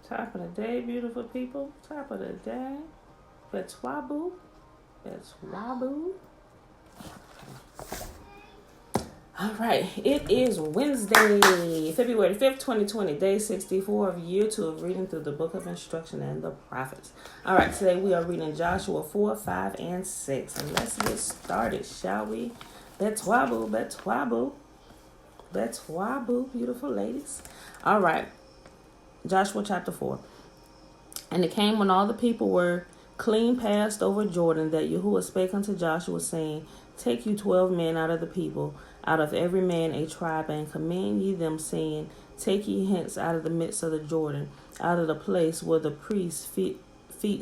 Top of the day, beautiful people. Top of the day. Betwabu. Betwabu. All right. It is Wednesday, February 5th, 2020, day 64 of year 2 of reading through the book of instruction and the prophets. All right. Today we are reading Joshua 4, 5, and 6. And let's get started, shall we? Betwabu. Betwabu. Betwabu, beautiful ladies. All right. Joshua chapter 4. And it came when all the people were clean passed over Jordan that Yahuwah spake unto Joshua, saying, Take you 12 men out of the people, out of every man a tribe, and command ye them, saying, Take ye hence out of the midst of the Jordan, out of the place where the priest's feet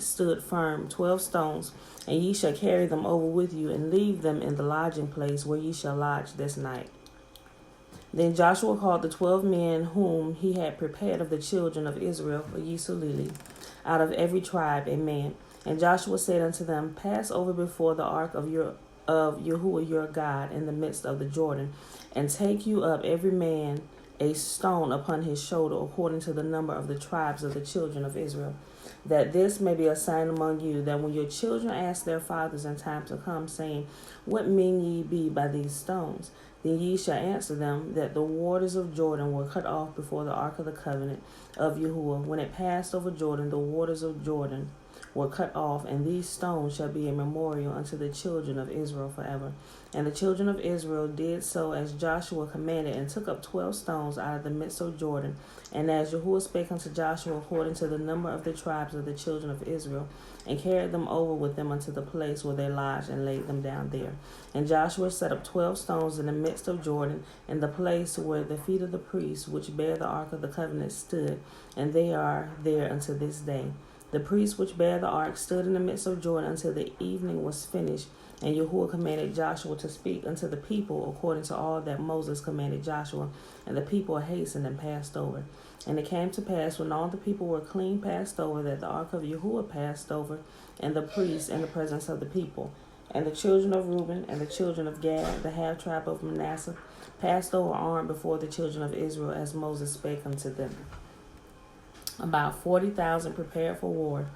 stood firm, 12 stones, and ye shall carry them over with you, and leave them in the lodging place where ye shall lodge this night. Then Joshua called the 12 men whom he had prepared of the children of Israel for Yisulili, out of every tribe a man. And Joshua said unto them, Pass over before the ark of Yahuwah your God in the midst of the Jordan, and take you up every man a stone upon his shoulder, according to the number of the tribes of the children of Israel, that this may be a sign among you, that when your children ask their fathers in time to come, saying, What mean ye be by these stones? Then ye shall answer them, that the waters of Jordan were cut off before the ark of the covenant of Yahuwah. When it passed over Jordan, the waters of Jordan were cut off, and these stones shall be a memorial unto the children of Israel forever. And the children of Israel did so as Joshua commanded, and took up 12 stones out of the midst of Jordan, and as Yahuwah spake unto Joshua according to the number of the tribes of the children of Israel, and carried them over with them unto the place where they lodged, and laid them down there. And Joshua set up 12 stones in the midst of Jordan, in the place where the feet of the priests which bear the ark of the covenant stood, and they are there unto this day. The priests which bear the ark stood in the midst of Jordan until the evening was finished. And Yahuwah commanded Joshua to speak unto the people according to all that Moses commanded Joshua. And the people hastened and passed over. And it came to pass, when all the people were clean passed over, that the ark of Yahuwah passed over, and the priests in the presence of the people. And the children of Reuben and the children of Gad, the half tribe of Manasseh, passed over armed before the children of Israel, as Moses spake unto them. About 40,000 prepared for war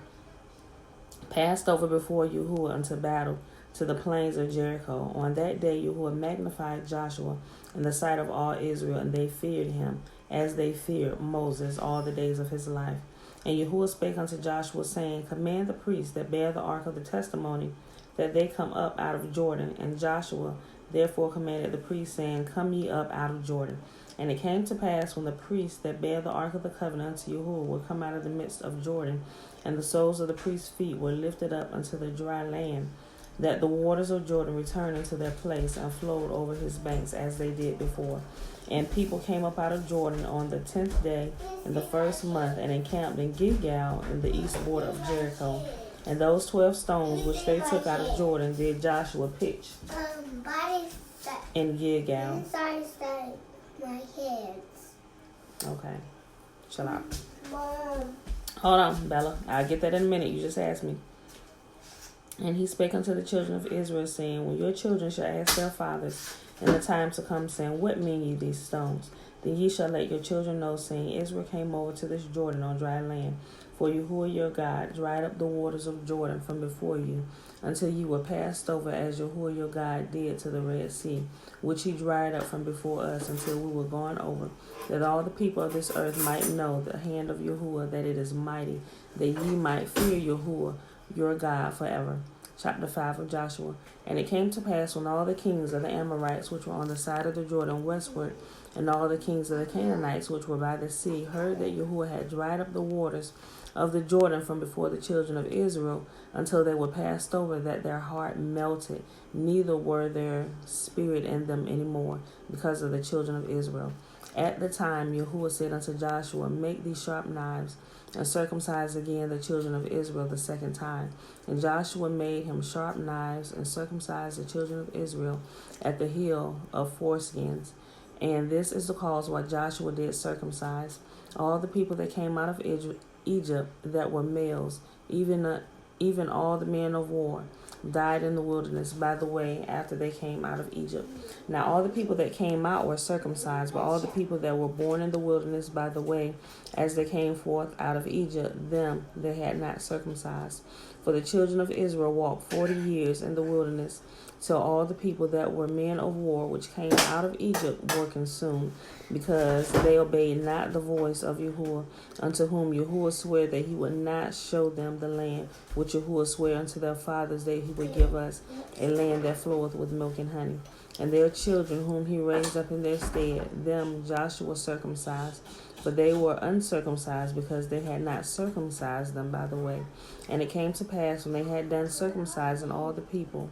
passed over before Yahuwah unto battle to the plains of Jericho. On that day Yahuwah magnified Joshua in the sight of all Israel, and they feared him as they feared Moses all the days of his life. And Yahuwah spake unto Joshua, saying, Command the priests that bear the ark of the testimony, that they come up out of Jordan. And Joshua therefore commanded the priests, saying, Come ye up out of Jordan. And it came to pass, when the priests that bear the ark of the covenant unto Yahuwah were come out of the midst of Jordan, and the soles of the priests' feet were lifted up unto the dry land, that the waters of Jordan returned into their place, and flowed over his banks as they did before. And people came up out of Jordan on the 10th day in the first month, and encamped in Gilgal in the east border of Jericho. And those 12 stones which they took out of Jordan did Joshua pitch in Gilgal. My hands. Okay. Chill out. Mom. Hold on, Bella. I'll get that in a minute. You just asked me. And he spake unto the children of Israel, saying, When your children shall ask their fathers in the time to come, saying, What mean ye these stones? Then ye shall let your children know, saying, Israel came over to this Jordan on dry land. For Yahuwah your God dried up the waters of Jordan from before you, until you were passed over, as Yahuwah your God did to the Red Sea, which he dried up from before us, until we were gone over, that all the people of this earth might know the hand of Yahuwah, that it is mighty, that ye might fear Yahuwah your God forever. Chapter 5 of Joshua. And it came to pass, when all the kings of the Amorites which were on the side of the Jordan westward, and all the kings of the Canaanites which were by the sea, heard that Yahuwah had dried up the waters of the Jordan from before the children of Israel, until they were passed over, that their heart melted, neither were there spirit in them any more, because of the children of Israel. At the time Yahuwah said unto Joshua, Make these sharp knives, and circumcise again the children of Israel the second time. And Joshua made him sharp knives, and circumcised the children of Israel at the hill of foreskins. And this is the cause why Joshua did circumcise all the people that came out of Egypt that were males, even all the men of war. died in the wilderness by the way after they came out of Egypt. Now all the people that came out were circumcised, but all the people that were born in the wilderness by the way as they came forth out of Egypt, them they had not circumcised. For the children of Israel walked 40 years in the wilderness, till all the people that were men of war which came out of Egypt were consumed, because they obeyed not the voice of Yahuwah, unto whom Yahuwah sware that he would not show them the land which Yahuwah sware unto their fathers that he would give us, a land that floweth with milk and honey. And their children whom he raised up in their stead, them Joshua circumcised, but they were uncircumcised, because they had not circumcised them by the way. And it came to pass, when they had done circumcising all the people,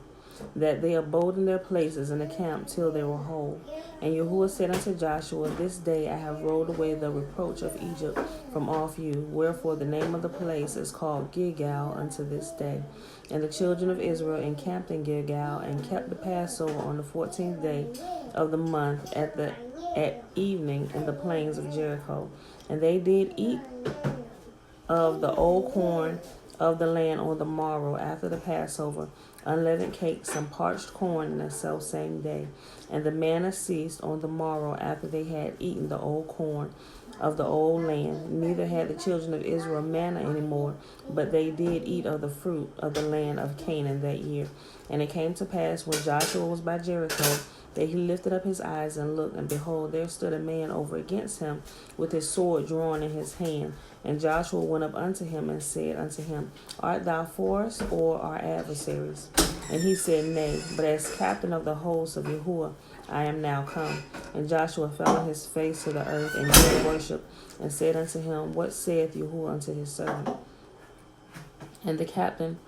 that they abode in their places in the camp till they were whole. And Yahuwah said unto Joshua, This day I have rolled away the reproach of Egypt from off you, wherefore the name of the place is called Gilgal unto this day. And the children of Israel encamped in Gilgal, and kept the Passover on the 14th day of the month at evening in the plains of Jericho. And they did eat of the old corn of the land on the morrow after the Passover, unleavened cakes and parched corn in the selfsame day. And the manna ceased on the morrow after they had eaten the old corn of the old land. Neither had the children of Israel manna any more, but they did eat of the fruit of the land of Canaan that year. And it came to pass, when Joshua was by Jericho, that he lifted up his eyes and looked, and behold, there stood a man over against him with his sword drawn in his hand. And Joshua went up unto him and said unto him, Art thou for us or our adversaries? And he said, Nay, but as captain of the host of Yahuwah I am now come. And Joshua fell on his face to the earth and did worship, and said unto him, What saith Yahuwah unto his servant? And the captain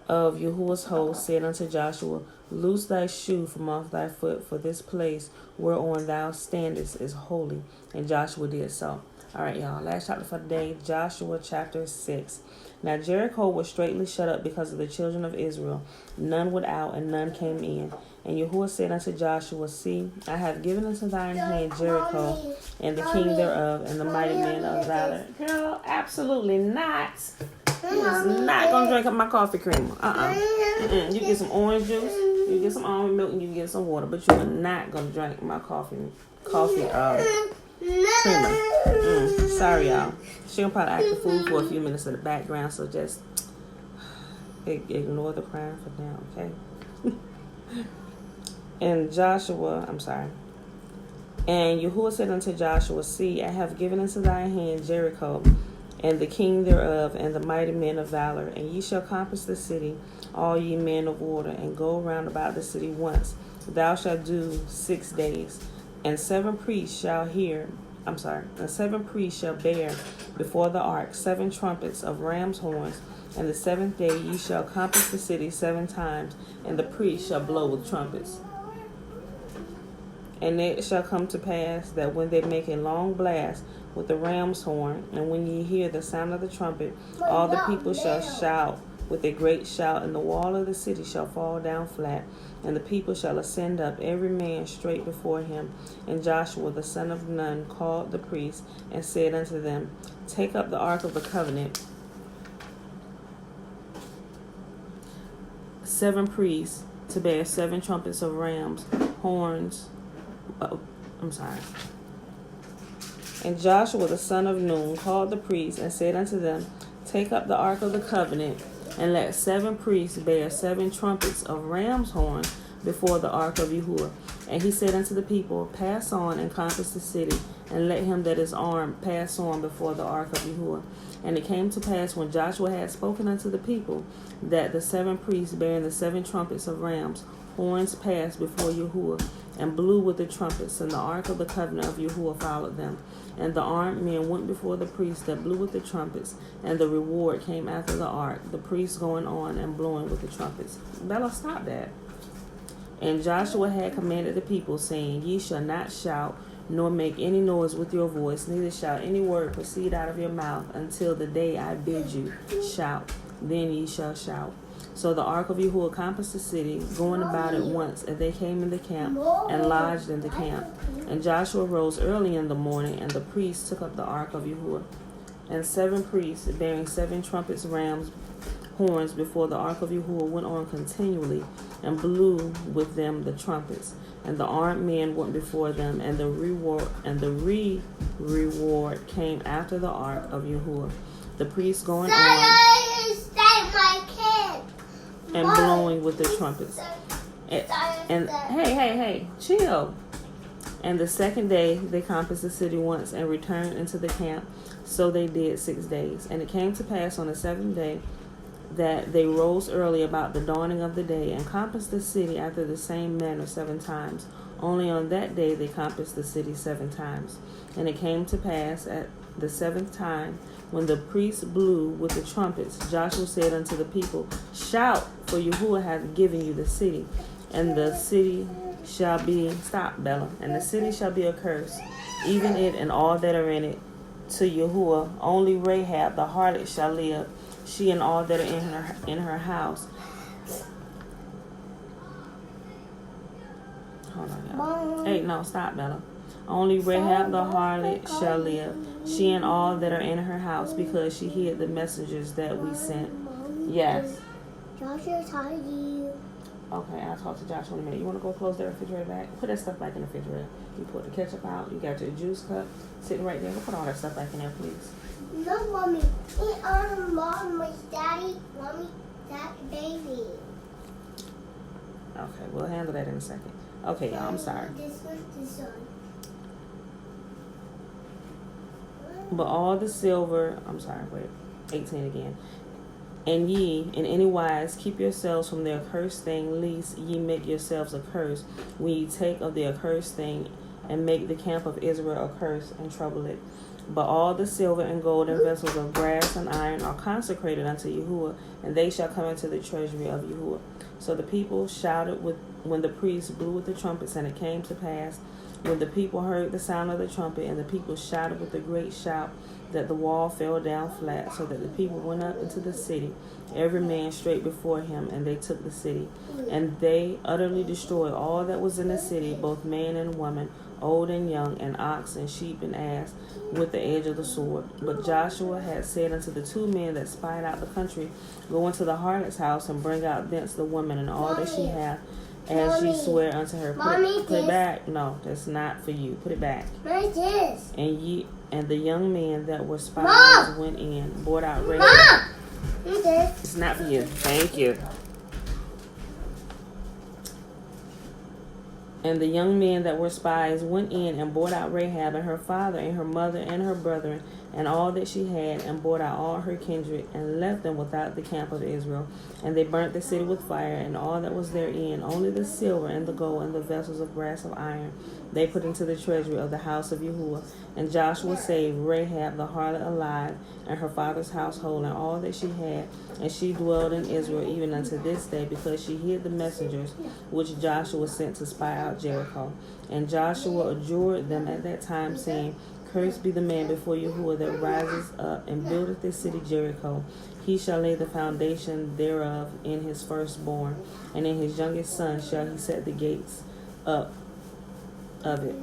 of Yahuwah's host said unto Joshua, Loose thy shoe from off thy foot, for this place whereon thou standest is holy. And Joshua did so. All right, y'all. Last chapter for the day, Joshua chapter 6. Now Jericho was straitly shut up because of the children of Israel. None went out and none came in. And Yahuwah said unto Joshua, See, I have given into thine hand Jericho, and the king thereof, and the mighty men of valor. Girl, absolutely not. You is not going to drink up my coffee creamer. You get some orange juice, you get some almond milk, and you get some water. But you are not going to drink my coffee creamer. Sorry, y'all. She gonna probably act the fool for a few minutes in the background, so just ignore the crying for now, okay? And Yahuwah said unto Joshua, See, I have given into thy hand Jericho, and the king thereof, and the mighty men of valor. And ye shall compass the city, all ye men of war, and go round about the city once. Thou shalt do 6 days. And 7 priests shall bear before the ark 7 trumpets of ram's horns. And the 7th day ye shall compass the city 7 times, and the priests shall blow with trumpets. And it shall come to pass that when they make a long blast with the ram's horn, and when ye hear the sound of the trumpet, all the people shall shout with a great shout, and the wall of the city shall fall down flat, and the people shall ascend up, every man straight before him. And Joshua the son of Nun called the priests, and said unto them, Take up the ark of the covenant. 7 priests to bear 7 trumpets of ram's horns. And Joshua the son of Nun called the priests, and said unto them, Take up the ark of the covenant, and let 7 priests bear 7 trumpets of ram's horn before the ark of Yahuwah. And he said unto the people, Pass on and compass the city, and let him that is armed pass on before the ark of Yahuwah. And it came to pass, when Joshua had spoken unto the people, that the 7 priests bearing the 7 trumpets of ram's horns passed before Yahuwah, and blew with the trumpets, and the ark of the covenant of Yahuwah followed them. And the armed men went before the priests that blew with the trumpets, and the reward came after the ark, the priests going on and blowing with the trumpets. Bella, stop that. And Joshua had commanded the people, saying, Ye shall not shout, nor make any noise with your voice, neither shall any word proceed out of your mouth, until the day I bid you shout. Then ye shall shout. So the ark of Yahuwah compassed the city, going about it once, and they came in the camp, and lodged in the camp. And Joshua rose early in the morning, and the priests took up the ark of Yahuwah. And 7 priests, bearing 7 trumpets, ram's horns before the ark of Yahuwah went on continually, and blew with them the trumpets. And the armed men went before them, and the reward came after the ark of Yahuwah. The priests going on and blowing with the trumpets. And hey, chill. And the second day they compassed the city once and returned into the camp. So they did 6 days. And it came to pass on the 7th day that they rose early about the dawning of the day and compassed the city after the same manner 7 times. Only on that day they compassed the city 7 times. And it came to pass at the 7th time, when the priests blew with the trumpets, Joshua said unto the people, Shout, for Yahuwah hath given you the city, and the city shall be, stop, Bella, and the city shall be accursed, even it and all that are in it, to Yahuwah. Only Rahab the harlot shall live, she and all that are in her house. Hold on, y'all. Hey, no, stop, Bella. Only Rahab the harlot shall live, she and all that are in her house, because she hid the messengers that we sent. Yes. Joshua told you. Okay, I'll talk to Joshua in a minute. You want to go close the refrigerator back? Put that stuff back in the refrigerator. You put the ketchup out. You got your juice cup sitting right there. Go put all that stuff back in there, please. No, Mommy. Mommy, Daddy. Mommy, that baby. Okay, we'll handle that in a second. Okay, y'all, I'm sorry. This one. But all the silver, 18 again. And ye, in any wise, keep yourselves from the accursed thing, lest ye make yourselves accursed, when ye take of the accursed thing, and make the camp of Israel accursed, and trouble it. But all the silver and gold and vessels of brass and iron are consecrated unto Yahuwah, and they shall come into the treasury of Yahuwah. So the people shouted when the priests blew with the trumpets, and it came to pass, when the people heard the sound of the trumpet, and the people shouted with a great shout, that the wall fell down flat, so that the people went up into the city, every man straight before him, and they took the city. And they utterly destroyed all that was in the city, both man and woman, old and young, and ox and sheep and ass, with the edge of the sword. But Joshua had said unto the 2 men that spied out the country, Go into the harlot's house, and bring out thence the woman and all that she hath, as ye swear unto her. Put it back. No, that's not for you. Put it back. What is this? And the young men that were spies went in, brought out Rahab. What is this? It's not for you. Thank you. And the young men that were spies went in and brought out Rahab and her father and her mother and her brethren and all that she had, and brought out all her kindred, and left them without the camp of Israel. And they burnt the city with fire, and all that was therein, only the silver and the gold and the vessels of brass of iron, they put into the treasury of the house of Yahuwah. And Joshua saved Rahab the harlot alive, and her father's household, and all that she had. And she dwelled in Israel even unto this day, because she hid the messengers which Joshua sent to spy out Jericho. And Joshua adjured them at that time, saying, Cursed be the man before Yahuwah that rises up and buildeth this city Jericho. He shall lay the foundation thereof in his firstborn, and in his youngest son shall he set the gates up of it.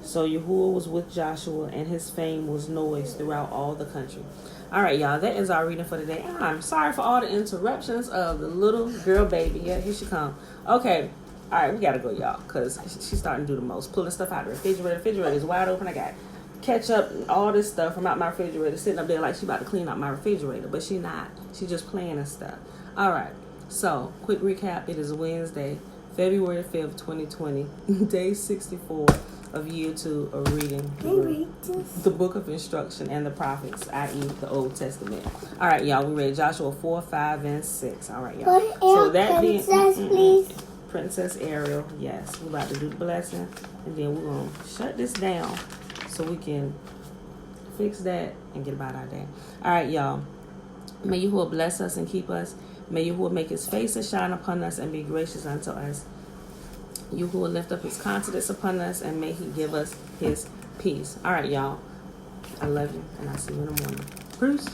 So Yahuwah was with Joshua, and his fame was noised throughout all the country. All right, y'all, that is our reading for today. I'm sorry for all the interruptions of the little girl baby. Yeah, here she come. Okay. All right, we got to go, y'all, because she's starting to do the most. Pulling stuff out of the refrigerator. The refrigerator is wide open. I got ketchup and all this stuff from out my refrigerator sitting up there like she about to clean out my refrigerator, but she not. She's just playing and stuff. All right, so quick recap. It is Wednesday, February 5th, 2020, day 64 of year 2 of reading the book of instruction and the prophets, i.e. the Old Testament. All right, y'all, we read Joshua 4, 5, and 6. All right, y'all. So that being... please. Princess Ariel, yes. We're about to do the blessing, and then we're going to shut this down so we can fix that and get about our day. All right, y'all. May Yahuwah bless us and keep us. May Yahuwah make his face to shine upon us and be gracious unto us. Yahuwah lift up his countenance upon us, and may he give us his peace. All right, y'all. I love you, and I'll see you in the morning. Bruce.